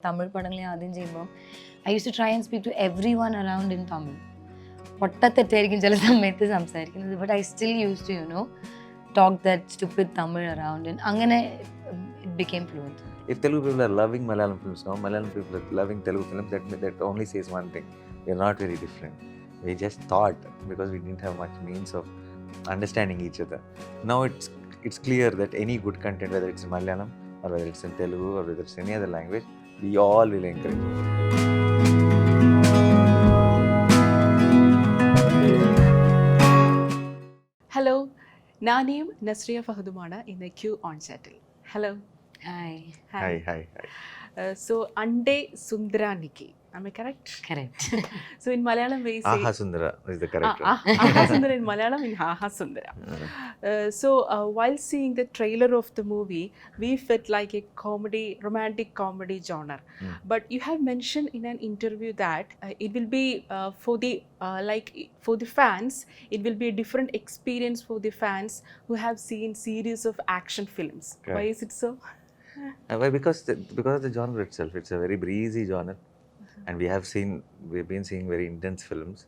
Tamil പടങ്ങൾ ആദ്യം ചെയ്യുമ്പോൾ I used to try and speak to everyone around in Tamil. പൊട്ടത്തെറ്റായിരിക്കും ചില സമയത്ത് സംസാരിക്കുന്നത്, but I still used to, talk that stupid Tamil around, and അങ്ങനെ it became fluent. If Telugu people are loving Malayalam films now, Malayalam people are loving Telugu films, that only says one thing: we are not very different. We just thought because we didn't have much means of understanding each other. Now it's clear that any good content, whether it's in Malayalam or whether it's in Telugu or whether it's any other language, we all will encourage it. Hello, Nani, Nazriya, Fahadh in the Q on Chattel. Hello. Hi. Hi. So, Ande Sundaraniki. Am I correct? Correct. So, in Malayalam, we say... Aha Sundara is the correct one. Aha Sundara in Malayalam, in Aha Sundara. So, while seeing the trailer of the movie, we felt like a romantic comedy genre. But you have mentioned in an interview that it will be for the fans, it will be a different experience for the fans who have seen series of action films. Okay. Why is it so? Well, because of the genre itself, it's a very breezy genre, and we've been seeing very intense films,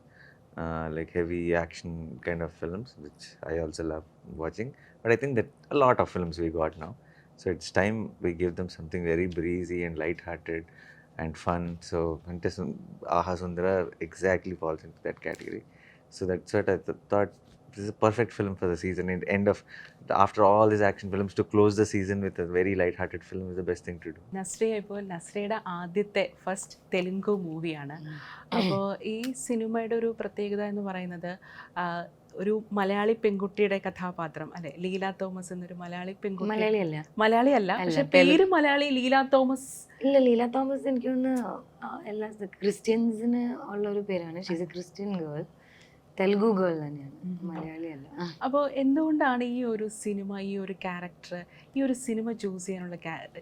like heavy action kind of films, which I also love watching. But I think that a lot of films we got now, so it's time we give them something very breezy and light-hearted and fun. So Aha Sundara exactly falls into that category. So that's what I thought. This is a perfect film for the season. After all these action films, to close the season with a very light-hearted film is the best thing to do. നസ്രിയയുടെ ആദ്യത്തെ first Telugu മൂവിയാണ്. അപ്പോൾ ഈ സിനിമയുടെ ഒരു പ്രത്യേകത എന്ന് പറയുന്നത് ഒരു മലയാളി പെൺകുട്ടിയുടെ കഥാപാത്രം അല്ലെ, ലീല തോമസ് എന്നൊരു മലയാളി പെൺകുട്ടി. മലയാളിയല്ല, പക്ഷെ പേര് മലയാളി, ലീല തോമസ്. ഇല്ല, ലീല തോമസ് എനിക്ക് എല്ലാ ക്രിസ്ത്യൻസിന് ഉള്ള ഒരു പേരാണ്. She's A Christian girl, Telugu girl തന്നെയാണ്, മലയാളിയല്ല. അപ്പോൾ എന്തുകൊണ്ടാണ് ഈ ഒരു സിനിമ, ഈ ഒരു ക്യാരക്ടർ, ഈ ഒരു സിനിമ ചൂസ് ചെയ്യാനുള്ള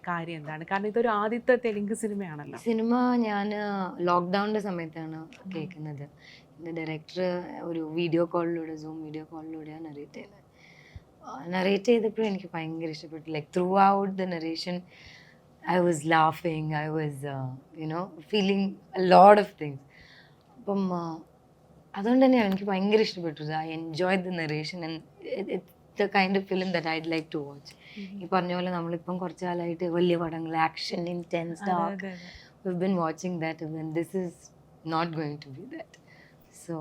കാര്യം എന്താണ്? കാരണം ഇതൊരു ആദ്യത്തെ തെലുങ്ക് സിനിമയാണല്ലോ. സിനിമ ഞാൻ ലോക്ക്ഡൗണിൻ്റെ സമയത്താണ് കേൾക്കുന്നത്. എൻ്റെ ഡയറക്ടർ ഒരു സൂം വീഡിയോ കോളിലൂടെയാണ് നറേറ്റ് ചെയ്തപ്പോഴും എനിക്ക് ഭയങ്കര ഇഷ്ടപ്പെട്ടു. Like through out the narration I was laughing, I was feeling a lot of things. അപ്പം അതുകൊണ്ട് തന്നെയാണ് എനിക്ക് ഭയങ്കര ഇഷ്ടപ്പെട്ടു. I enjoy the narration and it's the kind of film that I'd like to watch. ഈ പറഞ്ഞ പോലെ നമ്മളിപ്പം കുറച്ച് കാലമായിട്ട് വലിയ പടങ്ങൾ, action, intense, dark, we been watching that, and this is not going to be that. So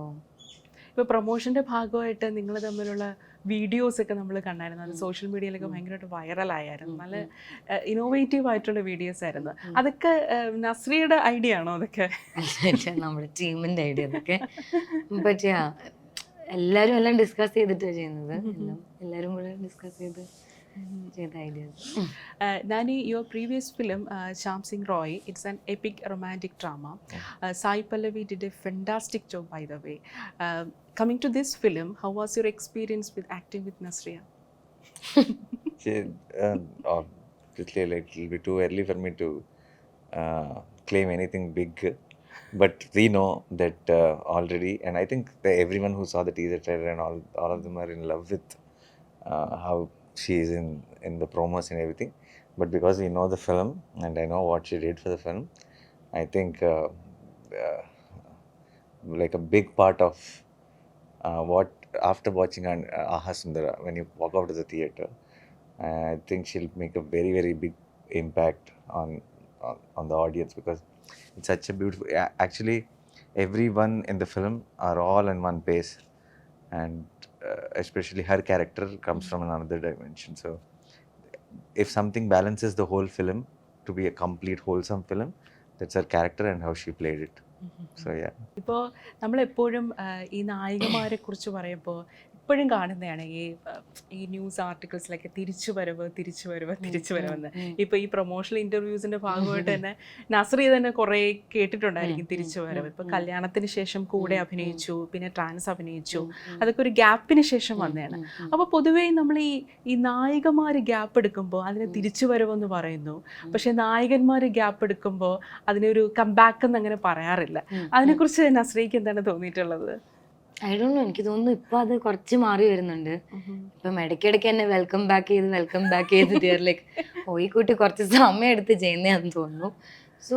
ഇപ്പോൾ പ്രൊമോഷൻ്റെ ഭാഗമായിട്ട് നിങ്ങൾ തമ്മിലുള്ള വീഡിയോസൊക്കെ നമ്മൾ കണ്ടായിരുന്നു. അത് സോഷ്യൽ മീഡിയയിലൊക്കെ ഭയങ്കരമായിട്ട് വൈറലായിരുന്നു. നല്ല ഇന്നോവേറ്റീവ് ആയിട്ടുള്ള വീഡിയോസ് ആയിരുന്നു. അതൊക്കെ നസ്രിയയുടെ ഐഡിയ ആണോ? അതൊക്കെ നമ്മുടെ ടീമിൻ്റെ ഐഡിയ അതൊക്കെ. പക്ഷേ എല്ലാവരും എല്ലാം ഡിസ്കസ് ചെയ്തിട്ടാണ് ചെയ്യുന്നത്. എല്ലാവരും കൂടെ ഡിസ്കസ് ചെയ്ത് ചെയ്ത ideas. Nani, your previous film, Shyam Singh Roy, it's an epic romantic drama. Sai Pallavi did a fantastic job, by the way. Coming to this film, how was your experience with acting with Nazriya? Obviously, like, it'll be too early for me to claim anything big, but we know that already, and I think that everyone who saw the teaser trailer and all of them are in love with how she is in the promos and everything. But because we know the film and I know what she did for the film, I think like a big part of what after watching Aha Sundara, when you walk out of the theater, I think she'll make a very, very big impact on the audience, because it's such a beautiful, actually everyone in the film are all in one pace, and especially her character comes from another dimension. So if something balances the whole film to be a complete wholesome film, that's her character and how she played it. So yeah. ഇപ്പോൾ നമ്മളെപ്പോഴും ഈ നായികമാരെ കുറിച്ച് പറയുമ്പോൾ എപ്പോഴും കാണുന്നതാണ് ഈ news ആർട്ടിക്കിൾസിലൊക്കെ തിരിച്ചു വരവെന്ന്. ഇപ്പോൾ ഈ പ്രൊമോഷണൽ ഇൻ്റർവ്യൂസിൻ്റെ ഭാഗമായിട്ട് തന്നെ നസ്രിയ തന്നെ കുറേ കേട്ടിട്ടുണ്ടായിരിക്കും തിരിച്ചു വരവ്. ഇപ്പോൾ കല്യാണത്തിന് ശേഷം കൂടെ അഭിനയിച്ചു, പിന്നെ ട്രാൻസ് അഭിനയിച്ചു, അതൊക്കെ ഒരു ഗ്യാപ്പിന് ശേഷം വന്നതാണ്. അപ്പോൾ പൊതുവേ നമ്മൾ ഈ നായികമാർ ഗ്യാപ്പ് എടുക്കുമ്പോൾ അതിന് തിരിച്ചു വരവെന്ന് പറയുന്നു, പക്ഷേ നായകന്മാർ ഗ്യാപ്പ് എടുക്കുമ്പോൾ അതിനൊരു കംബാക്ക് എന്ന് അങ്ങനെ പറയാറില്ല. അതിനെക്കുറിച്ച് നസ്രിയയ്ക്ക് എന്താണ് തോന്നിയിട്ടുള്ളത്? ഐ ഡോണ്ട് നോ, എനിക്ക് തോന്നുന്നു ഇപ്പം അത് കുറച്ച് മാറി വരുന്നുണ്ട്. ഇപ്പം ഇടയ്ക്കിടയ്ക്ക് എന്നെ വെൽക്കം ബാക്ക് ചെയ്ത് ലൈക്ക് ഈ കുട്ടി കുറച്ച് സമയം എടുത്ത് ചെയ്യുന്നതാണെന്ന് തോന്നുന്നു. സോ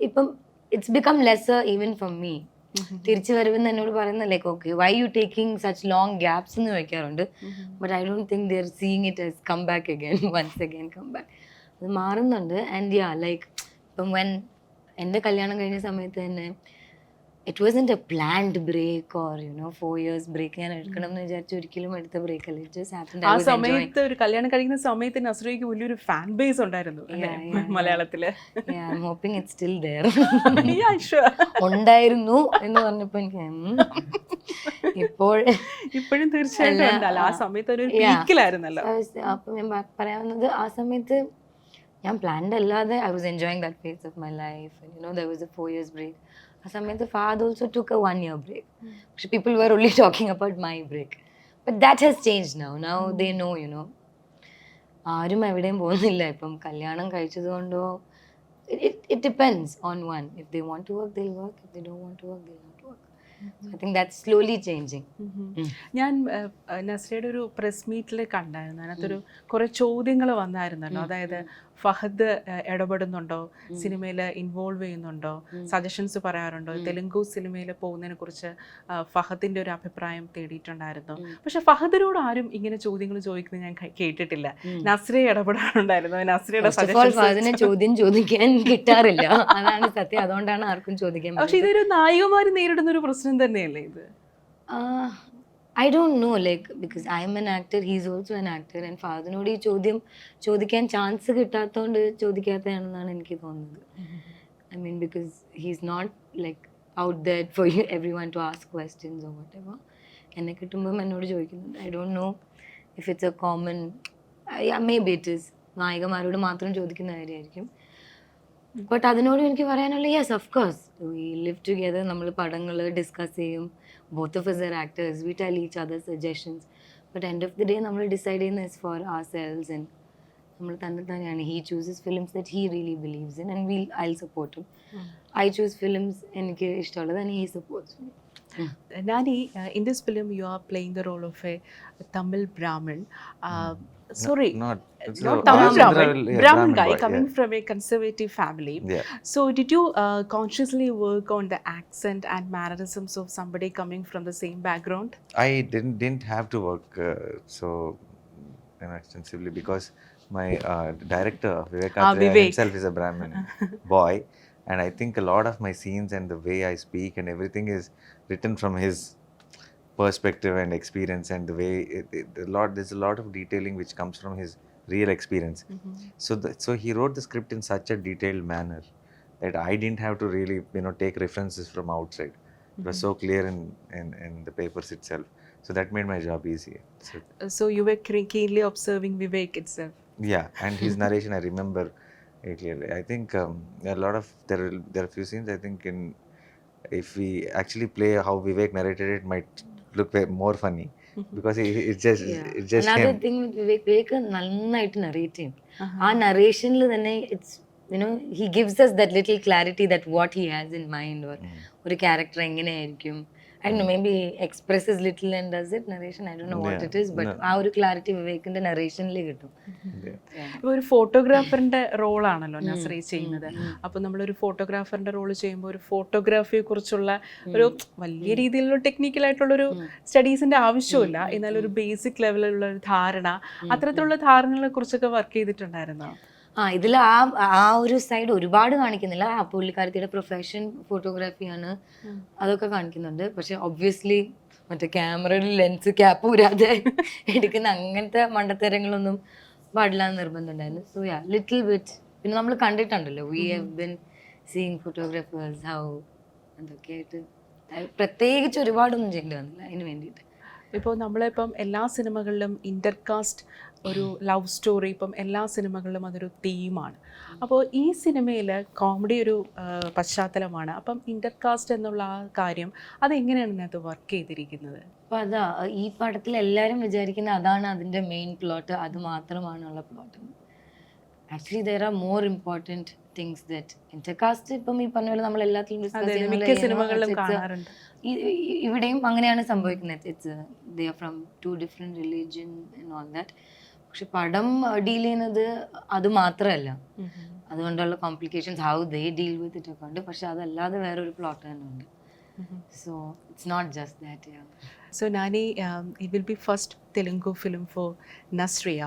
ഇപ്പം it's become lesser even for me. തിരിച്ചു വരുമെന്ന് എന്നോട് പറയുന്ന like okay why you taking such long gaps എന്ന് ചോദിക്കാറുണ്ട്. But I don't think they are seeing it as come back again once again come back. അത് മാറുന്നുണ്ട്. And yeah like ഇപ്പം എൻ്റെ കല്യാണം കഴിഞ്ഞ സമയത്ത് തന്നെ it wasn't a planned break or 4 years break ഞാൻ എടുക്കണം എന്ന് വിചാരിച്ചു ഒരിക്കലും എടുത്ത ബ്രേക്ക് അല്ല. It just happened. ആ സമയത്ത് ഒരു കല്യാണം കഴിക്കുന്ന സമയത്ത് നസ്രിയയ്ക്ക് വലിയൊരു ഫാൻ ബേസ് ഉണ്ടായിരുന്നു മലയാളത്തില്. I am hoping it's still there. ഉണ്ടായിരുന്നു എന്ന് പറഞ്ഞപ്പോൾ എനിക്ക് ഇപ്പോഴും തീർച്ചയായിട്ടും ഉണ്ടല്ലോ. ആ സമയത്ത് ഒരു പീക്കിലായിരുന്നല്ലോ. അപ്പം ഞാൻ പറയാവുന്നത് ആ സമയത്ത് ഞാൻ പ്ലാൻഡ് അല്ലാതെ I was enjoying that phase of my life. There was a 4 years break. ആ സമയത്ത് Fahadh also took a 1 year break. പക്ഷെ people were only talking about my break. But that has changed now. Now they know, ആരും എവിടെയും പോകുന്നില്ല ഇപ്പം കല്യാണം കഴിച്ചത് കൊണ്ടോ. It depends on one. If they want to work, they'll work. If they don't want to work, they'll not work. So I think that's slowly changing. ഞാൻ നസ്രിയയുടെ ഒരു press മീറ്റിൽ കണ്ടായിരുന്നു. അതിനകത്തൊരു കുറേ ചോദ്യങ്ങൾ വന്നായിരുന്നല്ലോ. അതായത് ഫഹദ് ഇടപെടുന്നുണ്ടോ, സിനിമയിൽ ഇൻവോൾവ് ചെയ്യുന്നുണ്ടോ, സജഷൻസ് പറയാറുണ്ടോ, തെലുങ്കു സിനിമയിൽ പോകുന്നതിനെ കുറിച്ച് ഫഹദിന്റെ ഒരു അഭിപ്രായം തേടിയിട്ടുണ്ടായിരുന്നു. പക്ഷെ ഫഹദിനോട് ആരും ഇങ്ങനെ ചോദ്യങ്ങൾ ചോദിക്കുന്നത് ഞാൻ കേട്ടിട്ടില്ല. നസ്രിയ ഇടപെടാറുണ്ടായിരുന്നു. നസ്രിയയുടെ സജഷൻസ് ചോദ്യം ചോദിക്കാൻ കിട്ടാറില്ല, അതാണ് സത്യം. അതുകൊണ്ടാണ് ആർക്കും ചോദിക്കാൻ. പക്ഷെ ഇതൊരു നായികമാര് നേരിടുന്ന ഒരു പ്രശ്നം തന്നെയല്ലേ ഇത്? I don't know, like, because I am an actor, he is also an actor, and ഫാദിനോട് ഈ ചോദ്യം ചോദിക്കാൻ ചാൻസ് കിട്ടാത്തതുകൊണ്ട് ചോദിക്കാത്തതാണെന്നാണ് എനിക്ക് തോന്നുന്നത്. I mean, because he's not like out there for everyone to ask questions or whatever. എന്നെ കിട്ടുമ്പം എന്നോട് ചോദിക്കുന്നുണ്ട്. I don't know if it's a common, yeah, maybe it is. നായികമാരോട് മാത്രം ചോദിക്കുന്ന കാര്യമായിരിക്കും. ബട്ട് അതിനോട് എനിക്ക് പറയാനുള്ള yes of course we live together. നമ്മൾ പടങ്ങൾ ഡിസ്കസ് ചെയ്യും. Both of us are actors, we tell each other suggestions, but end of the day നമ്മൾ ഡിസൈഡ് ചെയ്യുന്നത് is for ourselves and നമ്മൾ തന്നെയാണ്. He chooses films that he really believes in and I'll support him. I choose films എനിക്ക് ഇഷ്ടമുള്ളത് and he supports me. Nani, in this film you are playing the role of a Tamil Brahmin. Sorry, not Tamil Brahmin, Brahmin guy boy, coming from a conservative family. So did you consciously work on the accent and mannerisms of somebody coming from the same background? I didn't have to work so extensively because my director Vivek himself is a Brahmin boy, and I think a lot of my scenes and the way I speak and everything is written from his perspective and experience, and the way there's a lot of detailing which comes from his real experience. So he wrote the script in such a detailed manner that I didn't have to really take references from outside. It was so clear in the papers itself, so that made my job easier. So you were keenly observing Vivek itself. Yeah, and his narration I remember clearly. I think a lot of there are few scenes I think if we actually play how Vivek narrated it might look more funny because it's just another him. thing with Vivek നന്നായിട്ട് narrate ചെയ്യും. ആ narrationൽ തന്നെ it's he gives us that little clarity that what he has in mind or ഒരു character എങ്ങനെയായിരിക്കും. I don't know, maybe expresses little and does it narration, I don't know what it is, but ആ ഒരു clarity വിവേകിന്റെ നറേഷനിൽ കിട്ടും. ഇപ്പോൾ ഒരു ഫോട്ടോഗ്രാഫറിന്റെ റോളാണല്ലോ നസ്രിയ ചെയ്യുന്നത്. അപ്പോൾ നമ്മളൊരു ഫോട്ടോഗ്രാഫറിന്റെ റോൾ ചെയ്യുമ്പോൾ ഒരു ഫോട്ടോഗ്രാഫിയെ കുറിച്ചുള്ള ഒരു വലിയ രീതിയിലുള്ള ടെക്നിക്കലായിട്ടുള്ളൊരു സ്റ്റഡീസിന്റെ ആവശ്യമില്ല, എന്നാൽ ഒരു ബേസിക് ലെവലിലുള്ള ഒരു ധാരണ, അത്തരത്തിലുള്ള ധാരണകളെ കുറിച്ചൊക്കെ വർക്ക് ചെയ്തിട്ടുണ്ടായിരുന്നോ? ഇതിൽ ആ ഒരു സൈഡ് ഒരുപാട് കാണിക്കുന്നില്ല. ആ പുള്ളിക്കാരത്തിയുടെ പ്രൊഫഷൻ ഫോട്ടോഗ്രാഫിയാണ്, അതൊക്കെ കാണിക്കുന്നുണ്ട്. പക്ഷെ ഒബ്വിയസ്ലി മറ്റേ ക്യാമറയുടെ ലെൻസ് ക്യാപ്പ് ഊരാതെ എടുക്കുന്ന അങ്ങനത്തെ മണ്ടത്തരങ്ങളൊന്നും പാടില്ല എന്ന് നിർബന്ധമുണ്ടായിരുന്നു. So yeah little bit. പിന്നെ നമ്മൾ കണ്ടിട്ടുണ്ടല്ലോ, we have been seeing photographers how അതൊക്കെ ആയിട്ട് പ്രത്യേകിച്ച് ഒരുപാടൊന്നും ചെയ്യേണ്ടി വന്നില്ല അതിന് വേണ്ടിയിട്ട്. ഇപ്പോൾ നമ്മളിപ്പം എല്ലാ സിനിമകളിലും ഇൻ്റർകാസ്റ്റ് ഒരു ലവ് സ്റ്റോറി ഇപ്പം എല്ലാ സിനിമകളിലും അതൊരു തീമാണ്. അപ്പോൾ ഈ സിനിമയിൽ കോമഡി ഒരു പശ്ചാത്തലമാണ്. അപ്പം ഇൻ്റർകാസ്റ്റ് എന്നുള്ള ആ കാര്യം അതെങ്ങനെയാണ് ഇതിനകത്ത് വർക്ക് ചെയ്തിരിക്കുന്നത്? അപ്പോൾ അതാ ഈ പടത്തിൽ എല്ലാവരും വിചാരിക്കുന്നത് അതാണ് അതിൻ്റെ മെയിൻ പ്ലോട്ട്, അത് മാത്രമാണുള്ള plot. Actually there are more important things that intercaste ഇപ്പം ഈ പറഞ്ഞ പോലെ നമ്മൾ എല്ലാത്തിലും ഡിസ്കസ് ചെയ്യുന്ന ഇവിടെയും അങ്ങനെയാണ് സംഭവിക്കുന്നത്. It's they are from 2 different religion and all that. പക്ഷെ പടം ഡീൽ ചെയ്യുന്നത് അത് മാത്രമല്ല. അതുകൊണ്ടുള്ള complications how they deal with it ഒക്കെ ഉണ്ട്. പക്ഷെ അതല്ലാതെ വേറൊരു പ്ലോട്ട് തന്നെ ഉണ്ട്. So it's not just that. So Nani, it will be first Telugu film for Nazriya.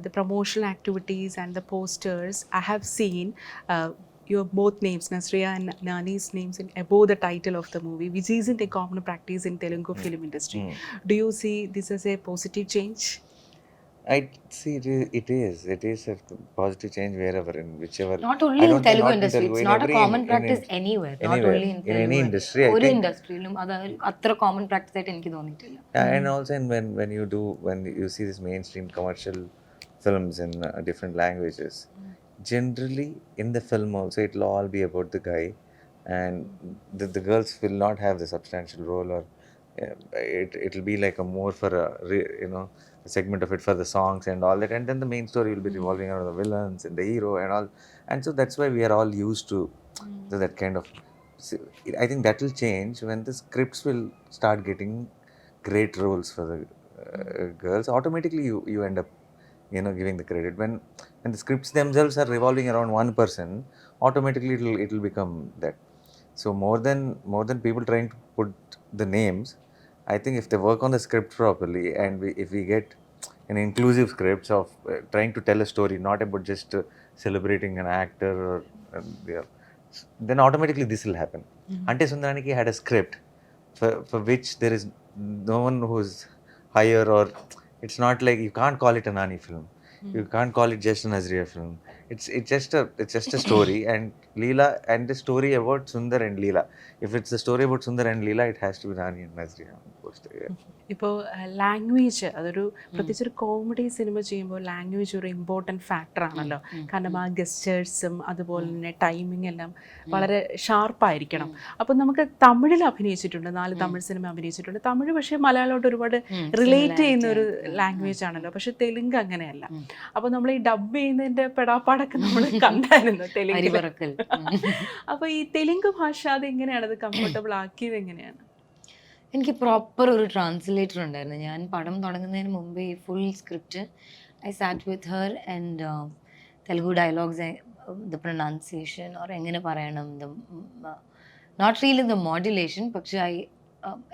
The promotional activities and the posters I have seen. Your both names, Nazriya and Nani's names, in above the title of the movie, which isn't a common practice in Telugu film industry. Do you see this as a positive change? I see it is a positive change wherever, in whichever. Not I only in don't think Telugu not in industry, Telugu, it's in not a every common in practice anywhere. Not anywhere, only in in any Telugu. industry, I ഒരു think. ഇൻഡസ്ട്രിയിലും അത് അത്ര common practice ആയിട്ട് എനിക്ക് തോന്നിയിട്ടില്ല. And also, when you see this mainstream commercial films in different languages, generally in the film also it'll all be about the guy, and the girls will not have the substantial role, or it'll be like a more for a segment of it for the songs and all that, and then the main story will be revolving around the villains and the hero and all, and so that's why we are all used to that kind of. I think that will change when the scripts will start getting great roles for the girls. Automatically you end up giving the credit when the scripts themselves are revolving around one person. Automatically it'll become that. So more than people trying to put the names, I think if they work on the script properly, and if we get an inclusive scripts of trying to tell a story, not about just celebrating an actor, or yeah, then automatically this will happen. Ante Sundaraniki had a script for which there is no one who's higher, or it's not like you can't call it a Nani film. You can't call it just a Nazriya film. It's just a story, and Leela, and the story about Sundar and Leela. If it's the story about Sundar and Leela, it has to be Nani and Nazriya. Yeah. ഇപ്പോൾ language അതൊരു പ്രത്യേകിച്ച് ഒരു comedy cinema ചെയ്യുമ്പോൾ language ഒരു important factor ആണല്ലോ. കാരണം ആ ഗസ്റ്റേഴ്സും അതുപോലെ തന്നെ ടൈമിംഗ് എല്ലാം വളരെ ഷാർപ്പായിരിക്കണം. അപ്പം നമുക്ക് തമിഴിൽ അഭിനയിച്ചിട്ടുണ്ട്, 4 തമിഴ് സിനിമ അഭിനയിച്ചിട്ടുണ്ട്. തമിഴ് പക്ഷേ മലയാളമായിട്ട് ഒരുപാട് റിലേറ്റ് ചെയ്യുന്ന ഒരു ലാംഗ്വേജ് ആണല്ലോ. പക്ഷെ തെലുങ്ക് അങ്ങനെയല്ല. അപ്പോൾ നമ്മൾ ഈ ഡബ് ചെയ്യുന്നതിൻ്റെ പെടാപ്പാടൊക്കെ നമ്മൾ കണ്ടായിരുന്നു തെലുങ്ക്. അപ്പോൾ ഈ തെലുങ്ക് ഭാഷ അതെങ്ങനെയാണ്, അത് കംഫർട്ടബിൾ ആക്കിയത് എങ്ങനെയാണ്? എനിക്ക് പ്രോപ്പർ ഒരു ട്രാൻസ്ലേറ്റർ ഉണ്ടായിരുന്നു. ഞാൻ പടം തുടങ്ങുന്നതിന് മുമ്പ് ഈ full script I SAT with her and Telugu dialogues, the pronunciation or എങ്ങനെ പറയണം, നോട്ട് റിയലി ദ മോഡുലേഷൻ, പക്ഷെ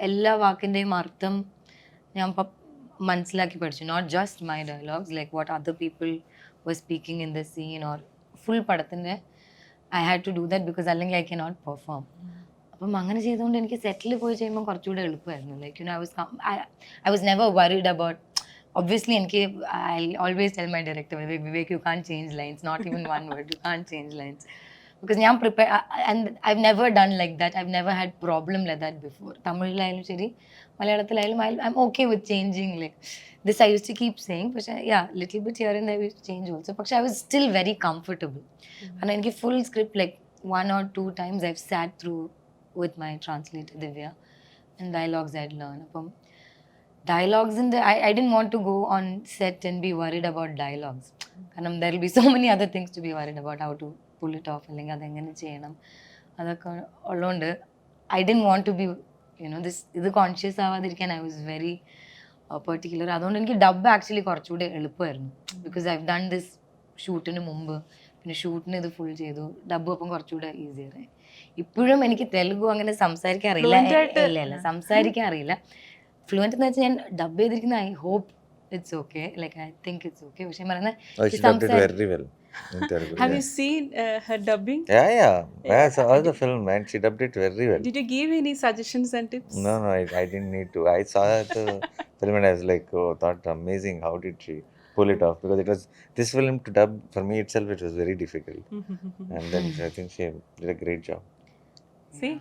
എല്ലാ വാക്കിൻ്റെയും അർത്ഥം ഞാൻ മനസ്സിലാക്കി പഠിച്ചു. Not just my dialogues, like what other people were speaking in the scene or full പടത്തിൻ്റെ I had to do that because അല്ലെങ്കിൽ ഐ കെ നോട്ട് പെർഫോം. അപ്പം അങ്ങനെ ചെയ്തുകൊണ്ട് എനിക്ക് സെറ്റിൽ പോയി ചെയ്യുമ്പോൾ കുറച്ചുകൂടെ എളുപ്പമായിരുന്നു. Like I was never worried about, obviously എനിക്ക് I always tell my director Vivek you can change lines, not even one word, you can change lines, because ഞാൻ prepare and I never done like that, I never had problem like that before. തമിഴിലായാലും ശരി മലയാളത്തിലായാലും I am okay with changing like this I use to keep saying. പക്ഷേ little bit here and I use to change also. പക്ഷേ I was still very comfortable. കാരണം എനിക്ക് full script like 1 or 2 times I've sat through with my translator Divya, and dialogues I'd learn. Apam dialogues in the I didn't want to go on set and be worried about dialogues. Kanam there will be so many other things to be worried about, how to pull it off, allenga adengane cheyanam adakku ullonde I didn't want to be this idu conscious avadirikkan. I was very particular. Adonde eniki dub actually korchude eluppairunnu because I've done this shoot inu mumbu, പിന്നെ ഷൂട്ടിന് ഇത് full ചെയ്തു. Dub അപ്പം കുറച്ചുകൂടെ ഈസിയറായി. ഇപ്പോഴും എനിക്ക് തെലുഗു അങ്ങനെ സംസാരിക്കാൻ അറിയില്ല. ഇല്ല സംസാരിക്കാൻ അറിയില്ല. ഫ്ലുവൻ്റ് എന്ന് വെച്ചാൽ ഞാൻ ഡബ് ചെയ്തിരിക്കുന്ന I hope it's okay, like I think it's okay. പക്ഷെ പറയുന്നത് Have you seen her dubbing? Yeah. I saw the film and she dubbed it very well. Did you give any suggestions and tips? No, I didn't need to. I saw the film and I was like, oh, thought amazing. How did she pull it off? Because it was this film to dub for me itself, it was very difficult. And then I think she did a great job. See?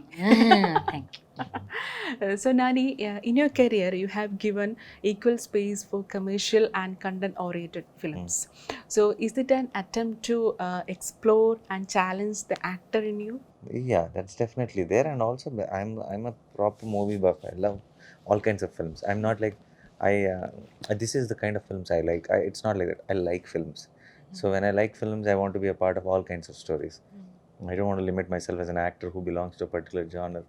Thank you. So Nani, in your career you have given equal space for commercial and content oriented films. So is it an attempt to explore and challenge the actor in you? Yeah, that's definitely there. And also I'm a proper movie buff. I love all kinds of films. I'm not like this is the kind of films I like. It's not like that. I like films. So when I like films, I want to be a part of all kinds of stories. I don't want to limit myself as an actor who belongs to a particular genre,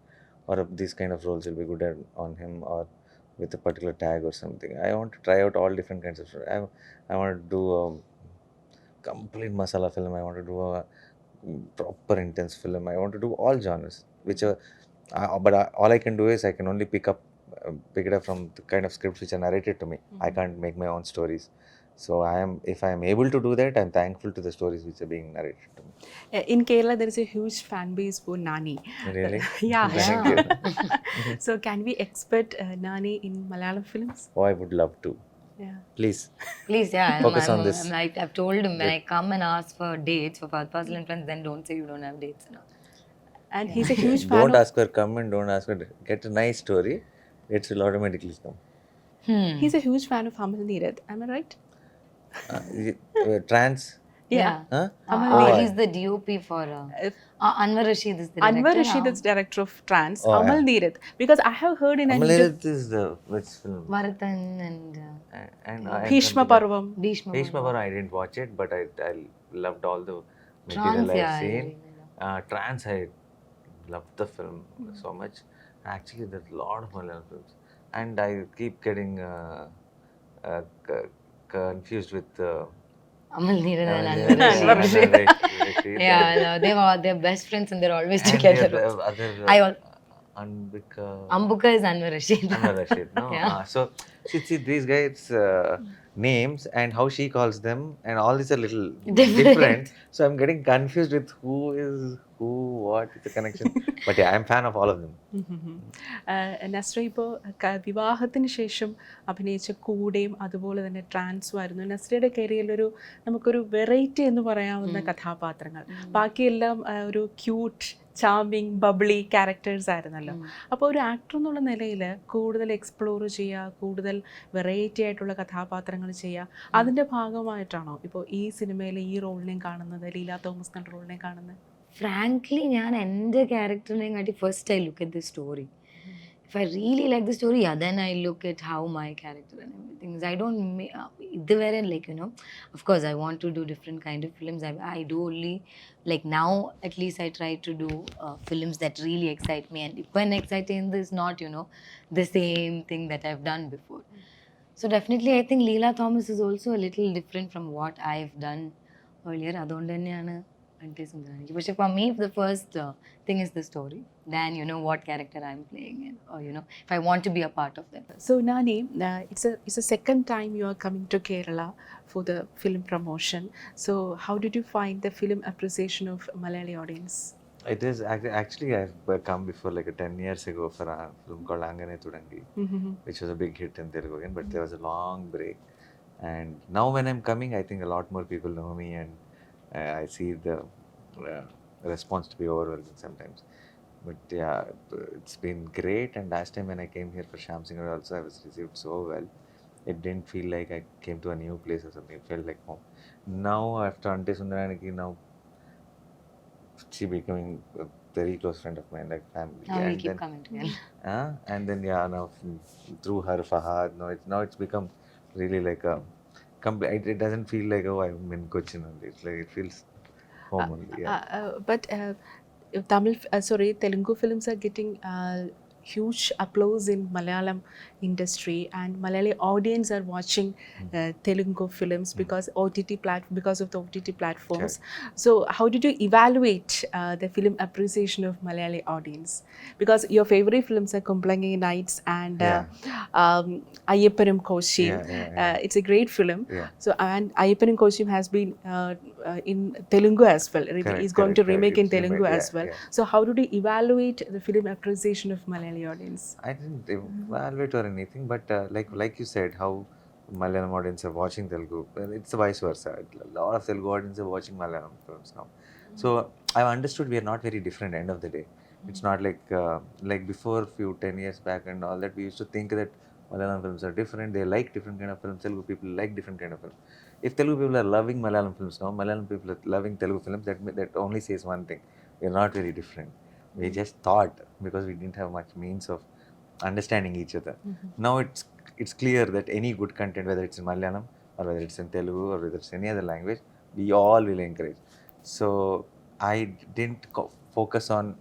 or these kind of roles will be good on him, or with a particular tag or something. I want to try out all different kinds of stories. I want to do complete masala film. I want to do a proper intense film. I want to do all genres, which are, but all I can do is I can only pick it up from the kind of scripts which are narrated to me. I can't make my own stories. So if I am able to do that, I'm thankful to the stories which are being narrated to me. In Kerala, there is a huge fan base for Nani. Really? Yeah. Thank you. So can we expect Nani in Malayalam films? Oh, I would love to. Yeah. Please. Please, yeah. Focus on this. I've told him when I come and ask for dates for Fahadh and friends, then don't say you don't have dates. You know? And he's a huge fan Don't of... ask for come and don't ask for get a nice story. It will automatically come. He's a huge fan of Amal Neerath. Am I right? Trans. Yeah. Huh? He's the DOP for Anwar Rashid is the director. Anwar Rashid is director of Trans. Oh, Amal Neerath. Because I have heard in an interview... Amal is the which film? Bharatan and Bhishma Parvam. Bhishma. Bhishma Parvam, I didn't watch it, but I loved all the Trans, material yeah, I've I seen. really love. Trans, I loved the film so much. Actually, there's a lot of Malayalam films, and I keep getting confused with Amal Neerath and Anwar Anwar Rashid. Rashid. Yeah, they're best friends and they're always And together. the other Ambuka is Anwar Rashid. Anwar Rashid, no? Yeah. So see these guys' names and how she calls them, and all these are little different. So I'm getting confused with who is who, what is the connection. But yeah, I'm fan of all of them. Nazriya ഇപ്പോൾ വിവാഹത്തിന് ശേഷം അഭിനയിച്ച കൂടെയും അതുപോലെ തന്നെ ട്രാൻസും ആയിരുന്നു നസ്രിയയുടെ കരിയറിലൊരു നമുക്കൊരു variety എന്ന് പറയാവുന്ന കഥാപാത്രങ്ങൾ. ബാക്കിയെല്ലാം ഒരു ക്യൂട്ട്, ചാമിങ്, ബബ്ലി ക്യാരക്ടേഴ്സ് ആയിരുന്നല്ലോ. അപ്പോൾ ഒരു ആക്ടർ എന്നുള്ള നിലയിൽ കൂടുതൽ എക്സ്പ്ലോർ ചെയ്യുക, കൂടുതൽ വെറൈറ്റി ആയിട്ടുള്ള കഥാപാത്രങ്ങൾ ചെയ്യുക, അതിൻ്റെ ഭാഗമായിട്ടാണോ ഇപ്പോൾ ഈ സിനിമയിൽ ഈ റോളിനെയും കാണുന്നത്, ലീല തോമസ് എന്ന റോളിനെയും കാണുന്നത്? Frankly, ഞാൻ എൻ്റെ ക്യാരക്ടറിനെയും കാട്ടി first I look at the story. If I really like the story, yeah, then I look at how my character and everything is. I don't, ഇതുവരെ like, you know, of course I want to do different kind of films. I do only, like now at least I try to do films that really excite me. And when exciting is not, you know, the same thing that I've done before. So definitely I think Leela Thomas is also a little different from what I've done earlier. അതുകൊണ്ട് തന്നെയാണ് പക്ഷെ for me the first thing is the story, then you know what character I'm playing in, or you know if I want to be a part of that. So Nani, it's a second time you are coming to Kerala for the film promotion. So how did you find the film appreciation of Malayali audience? It is actually I've come before like 10 years ago for a film called Angane Thudangi, which was a big hit in Telugu again, but there was a long break. And now when I'm coming, I think a lot more people know me, and I see the response to be overwhelming sometimes. But yeah, it's been great. And last time when I came here for Shyam Singh also, I was received so well. It didn't feel like I came to a new place or something. It felt like home. Now after Ante Sundaraniki, now she becoming a very close friend of mine, like family. Now we And keep then, coming together. and then yeah, now through her Fahadh, now it's become really like a it doesn't feel like, oh, I'm in Cochin only. It's like it feels home only. Yeah. But Telugu films are getting huge applause in Malayalam industry, and Malayali audience are watching Telugu films because because of the OTT platforms. Correct. So how did you evaluate the film appreciation of Malayali audience? Because your favorite films are Kumplangi Nights and Ayappanam Koshim. It's a great film. Yeah. So and Ayappanam Koshim has been in Telugu as well. He's going to remake in Telugu as well. So how did you evaluate the film appreciation of Malayali audience? I didn't evaluate or anything, but like you said, how Malayalam audience are watching Telugu, well, it's vice versa. A lot of Telugu audience are watching Malayalam films now. So I've understood we are not very different end of the day. It's not like before few 10 years back and all that, we used to think that Malayalam films are different. They like different kind of films. Telugu people like different kind of films. If Telugu people are loving Malayalam films now, Malayalam people are loving Telugu films, that only says one thing: we are not very different. We just thought, because we didn't have much means of understanding each other. Now it's clear that any good content, whether it's in Malayalam or whether it's in Telugu or whether it's any other language, we all will encourage. So I didn't focus on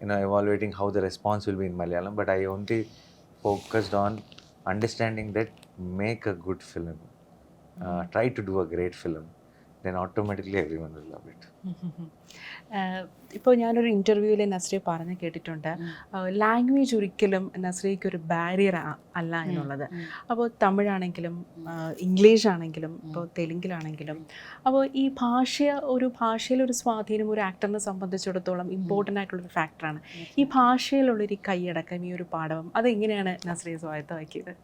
evaluating how the response will be in Malayalam, but I only focused on understanding that make a good film, try to do a great film, then automatically everyone will love it. ഇപ്പോൾ ഞാനൊരു ഇൻ്റർവ്യൂവിൽ നസ്രിയ പറഞ്ഞ് കേട്ടിട്ടുണ്ട്, language ഒരിക്കലും നസ്രിയയ്ക്ക് ഒരു barrier അല്ല എന്നുള്ളത്. അപ്പോൾ തമിഴാണെങ്കിലും ഇംഗ്ലീഷ് ആണെങ്കിലും ഇപ്പോൾ തെലുങ്കിലാണെങ്കിലും, അപ്പോൾ ഈ ഭാഷയിലൊരു സ്വാധീനം ഒരു ആക്ടറിനെ സംബന്ധിച്ചിടത്തോളം ഇമ്പോർട്ടൻ്റ് ആയിട്ടുള്ളൊരു ഫാക്ടറാണ്. ഈ ഭാഷയിലുള്ളൊരു കൈയടക്കം, ഈ ഒരു പാഠം, അതെങ്ങനെയാണ് Nazriya സ്വായത്തമാക്കിയത്?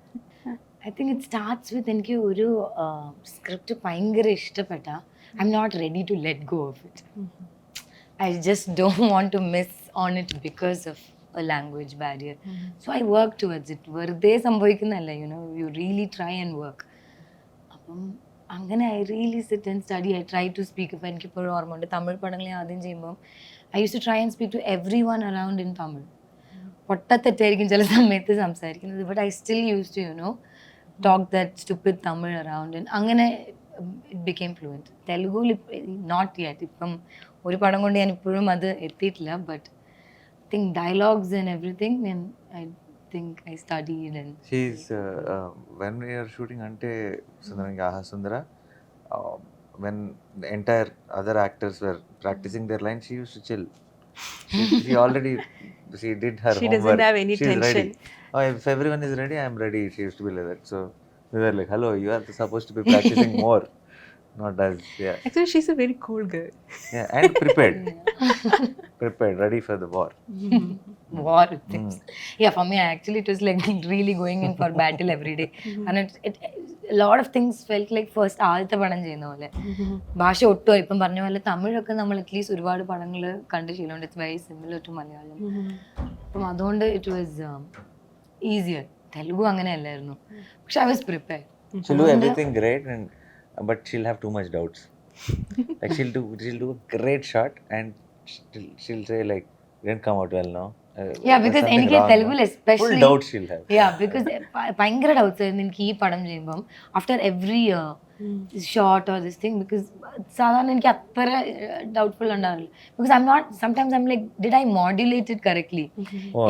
I think it starts with എനിക്ക് ഒരു സ്ക്രിപ്റ്റ് ഭയങ്കര ഇഷ്ടപ്പെട്ട I M not ready to let go of it. I just don't want to miss on it because of a language barrier. So I work towards it. വെറുതെ സംഭവിക്കുന്നതല്ല, you really try and work. അപ്പം അങ്ങനെ I really sit and study. I try to speak. ഇപ്പം എനിക്കിപ്പോഴും ഓർമ്മയുണ്ട് തമിഴ് പടങ്ങൾ ഞാൻ ആദ്യം ചെയ്യുമ്പം I use to try and speak to every one around in Tamil. പൊട്ടത്തെറ്റായിരിക്കും ചില സമയത്ത് സംസാരിക്കുന്നത്, but I still use to talk that stupid Tamil around. അങ്ങനെ ഇറ്റ് ബിക്കെയിം ഫ്ലുവൻറ്റ്. തെലുഗുവിൽ നോട്ട് യെറ്റ്. ഇപ്പം ഒരു പടം കൊണ്ട് ഞാൻ ഇപ്പോഴും അത് എത്തിയിട്ടില്ല, but I think dialogues and everything I think I studied. And She's when we are shooting Ante Sundarangi Aha Sundara, when the entire other actors were practicing their lines, she used to chill. She did her She homework. doesn't have any She's tension. ready. Oh, if everyone is ready, I am ready. She used to be like that. So we were like, hello, you are supposed to be practicing more, not as, yeah. Actually, she's a very cool girl. Yeah, and prepared. Prepared, ready for the war. war things. Yeah, for me actually it was like really going in for battle every day. And a lot of things felt like first ആദ്യത്തെ പടം ചെയ്യുന്ന പോലെ. ഭാഷ ഒട്ടും ഇപ്പം പറഞ്ഞ പോലെ തമിഴൊക്കെ നമ്മൾ അറ്റ്ലീസ്റ്റ് ഒരുപാട് പടങ്ങൾ കണ്ട് ശീലമുണ്ട്. It's very similar to Malayalam. അപ്പം അതുകൊണ്ട് ഇറ്റ് വാസ് ഈസിയർ. തെലുഗു അങ്ങനെ അല്ലായിരുന്നു, പക്ഷെ I was prepared. She'll do everything great, but she'll have too much doubts. Like she'll do a great shot and she'll say like, didn't come out well, no. Yeah, because എനിക്ക് തെലുഗുൽ especially full doubts she'll have. Yeah, because ഭയങ്കര doubts ആയിരുന്നു എനിക്ക് ഈ പടം ചെയ്യുമ്പം after every shot or this thing. Because സാധാരണ എനിക്ക് അത്ര ഡൗട്ട്ഫുൾ ഉണ്ടാവില്ല. Because I M not, sometimes I am like did I modulate it correctly.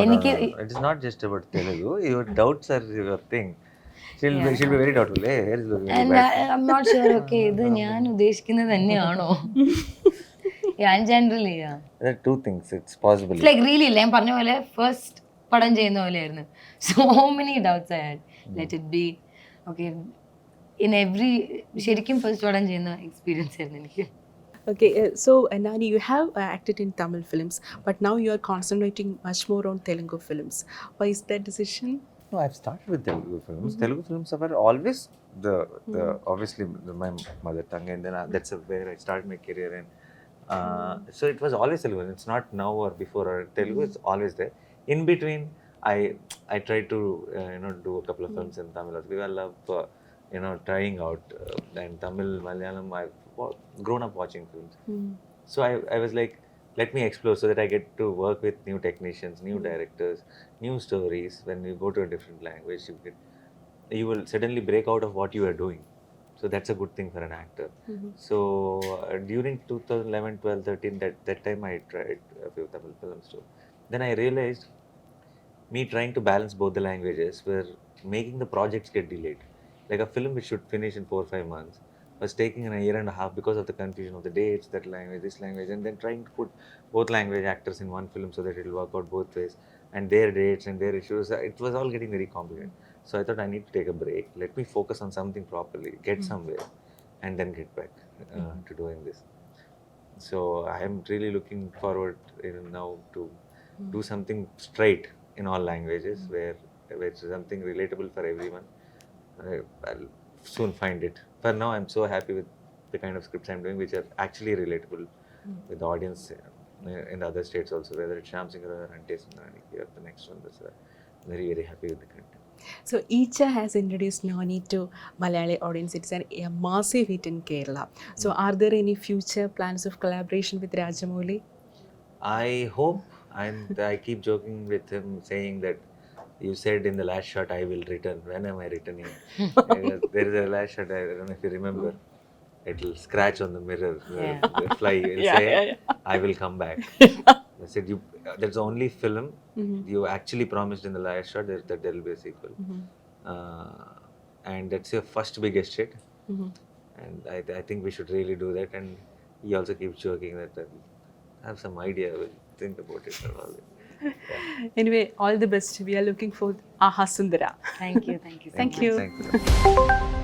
എനിക്ക് it is not just about Telugu. Your doubts are your thing. She'll be very doubtful. Hey, here is the and I'm not sure, okay, ഇത് ഞാൻ ഉദ്ദേശിക്കുന്നത് തന്നെയാണോ. Yeah, and generally, yeah. There are two things. It's possible. It's like really, ഞാൻ പറഞ്ഞ പോലെ first പടം ചെയ്യുന്ന പോലെയായിരുന്നു. So many doubts I had. Let it be. Okay. In every, ശരിക്കും ഫസ്റ്റ് പടം ചെയ്യുന്ന എക്സ്പീരിയൻസ് ആയിരുന്നു എനിക്ക്. Okay, so Nani, you have acted in Tamil films, but now you are concentrating much more on Telugu films. Why is that decision? No, I've started with Telugu films. Telugu films were always obviously my mother tongue, and then that's where I started my career in. So it was always Telugu. It's not now or before or Telugu. It's always there. In between, I tried to do a couple of films in Tamil also, because I love trying out. And Tamil, Malayalam, I've grown up watching films. So I was like, let me explore so that I get to work with new technicians, new directors, new stories. When you go to a different language, you will suddenly break out of what you are doing. So that's a good thing for an actor. So during 2011, 12, 13, that time I tried a few Tamil films too. Then I realized me trying to balance both the languages were making the projects get delayed. Like a film which should finish in 4 or 5 months was taking a year and a half because of the confusion of the dates, that language, this language, and then trying to put both language actors in one film so that it will work out both ways, and their dates and their issues. It was all getting very complicated. So I thought I need to take a break. Let me focus on something properly, get somewhere, and then get back to doing this. So I am really looking forward now to do something straight in all languages, where it's something relatable for everyone. I'll soon find it. For now, I'm so happy with the kind of scripts I'm doing, which are actually relatable with the audience in the other states also, whether it's Shyam Singh or Ante Sundarani or the next one. That's very, very happy with the content. So Icha has introduced Nani to Malayali audience. It's a massive hit in Kerala. So are there any future plans of collaboration with Rajamouli? I hope, and I keep joking with him, saying that you said in the last shot I will return. When am I returning? There is a last shot, I don't know if you remember. It will scratch on the mirror, the fly. It will say, I will come back. I said, that's the only film you actually promised in the last shot that there will be a sequel. And that's your first biggest hit. And I think we should really do that. And he also keeps joking that I have some idea, we'll think about it and all that. Yeah. Anyway all the best. We are looking for Aha Sundara. Thank you. Thank you so Thank much. you. Thank you.